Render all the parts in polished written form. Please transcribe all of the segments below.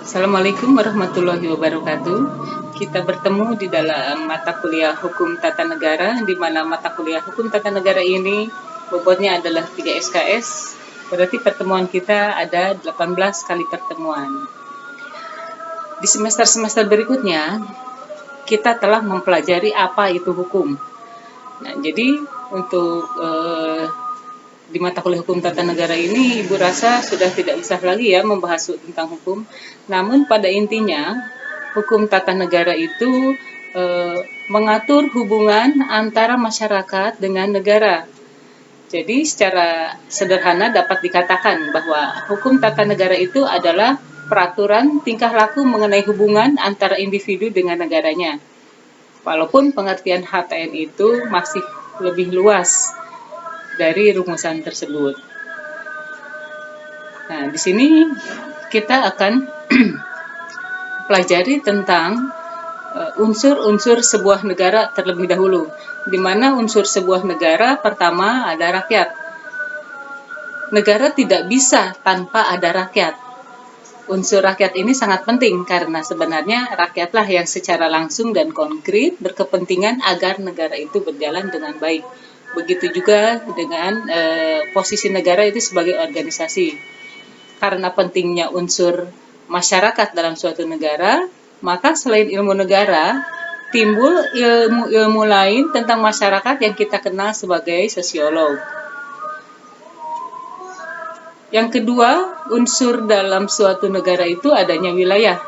Assalamualaikum warahmatullahi wabarakatuh. Kita bertemu di dalam mata kuliah Hukum Tata Negara, di mana mata kuliah Hukum Tata Negara ini bobotnya adalah 3 SKS. Berarti pertemuan kita ada 18 kali pertemuan. Di semester-semester berikutnya, kita telah mempelajari apa itu hukum. Nah, jadi untuk di mata kuliah Hukum Tata Negara ini, Ibu rasa sudah tidak usah lagi ya membahas tentang hukum. Namun pada intinya, Hukum Tata Negara itu mengatur hubungan antara masyarakat dengan negara. Jadi secara sederhana dapat dikatakan bahwa Hukum Tata Negara itu adalah peraturan tingkah laku mengenai hubungan antara individu dengan negaranya. Walaupun pengertian HTN itu masih lebih luas dari rumusan tersebut. Nah, di sini kita akan pelajari tentang unsur-unsur sebuah negara terlebih dahulu, di mana unsur sebuah negara pertama ada rakyat. Negara tidak bisa tanpa ada rakyat. Unsur rakyat ini sangat penting karena sebenarnya rakyatlah yang secara langsung dan konkret berkepentingan agar negara itu berjalan dengan baik. Begitu juga dengan posisi negara itu sebagai organisasi. Karena pentingnya unsur masyarakat dalam suatu negara, maka selain ilmu negara, timbul ilmu-ilmu lain tentang masyarakat yang kita kenal sebagai sosiolog. Yang kedua, unsur dalam suatu negara itu adanya wilayah.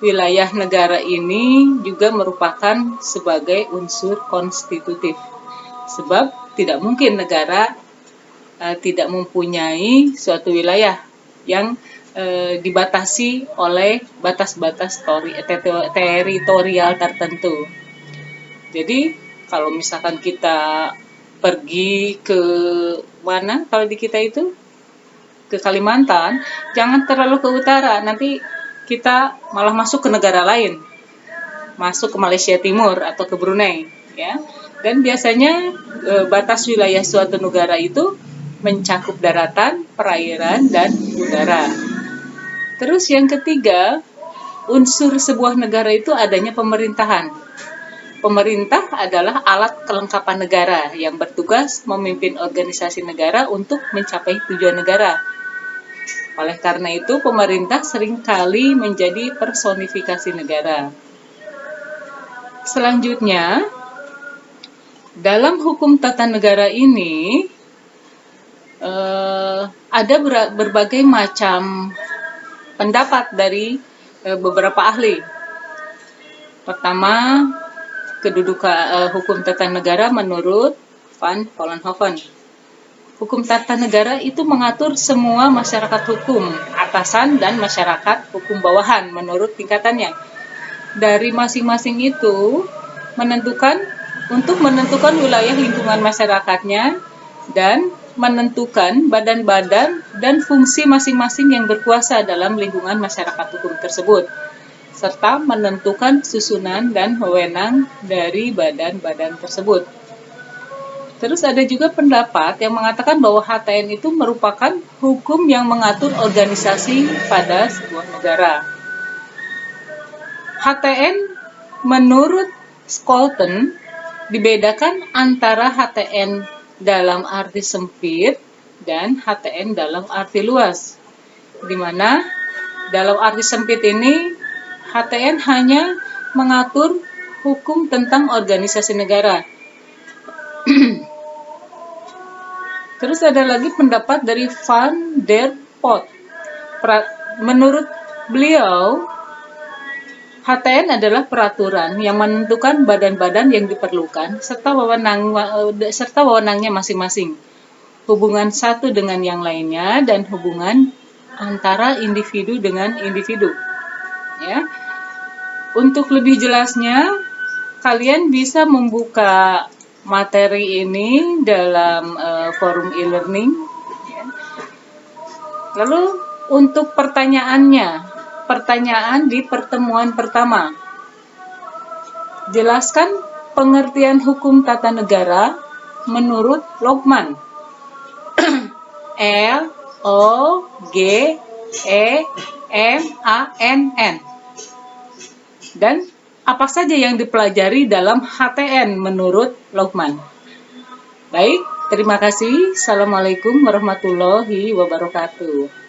Wilayah negara ini juga merupakan sebagai unsur konstitutif. Sebab tidak mungkin negara tidak mempunyai suatu wilayah yang dibatasi oleh batas-batas teritorial tertentu. Jadi kalau misalkan kita pergi ke mana, kalau di kita itu ke Kalimantan, jangan terlalu ke utara, nanti kita malah masuk ke negara lain, masuk ke Malaysia Timur atau ke Brunei, ya. Dan biasanya batas wilayah suatu negara itu mencakup daratan, perairan, dan udara. Terus yang ketiga, unsur sebuah negara itu adanya pemerintahan. Pemerintah adalah alat kelengkapan negara yang bertugas memimpin organisasi negara untuk mencapai tujuan negara. Oleh karena itu, pemerintah seringkali menjadi personifikasi negara. Selanjutnya, dalam hukum tata negara ini ada berbagai macam pendapat dari beberapa ahli. Pertama, kedudukan hukum tata negara menurut Van Vollenhoven. Hukum tata negara itu mengatur semua masyarakat hukum atasan dan masyarakat hukum bawahan menurut tingkatannya. Dari masing-masing itu untuk menentukan wilayah lingkungan masyarakatnya dan menentukan badan-badan dan fungsi masing-masing yang berkuasa dalam lingkungan masyarakat hukum tersebut, serta menentukan susunan dan wewenang dari badan-badan tersebut. Terus ada juga pendapat yang mengatakan bahwa HTN itu merupakan hukum yang mengatur organisasi pada sebuah negara. HTN menurut Scholten dibedakan antara HTN dalam arti sempit dan HTN dalam arti luas. Di mana dalam arti sempit ini HTN hanya mengatur hukum tentang organisasi negara. Terus ada lagi pendapat dari Van der Pot. Menurut beliau, HTN adalah peraturan yang menentukan badan-badan yang diperlukan serta wewenangnya masing-masing, hubungan satu dengan yang lainnya, dan hubungan antara individu dengan individu. Ya. Untuk lebih jelasnya, kalian bisa membuka materi ini dalam forum e-learning. Ya. Lalu untuk pertanyaan di pertemuan pertama. Jelaskan pengertian hukum tata negara menurut Lokman. L O G E MANN. Dan apa saja yang dipelajari dalam HTN menurut Luqman? Baik, terima kasih. Assalamualaikum warahmatullahi wabarakatuh.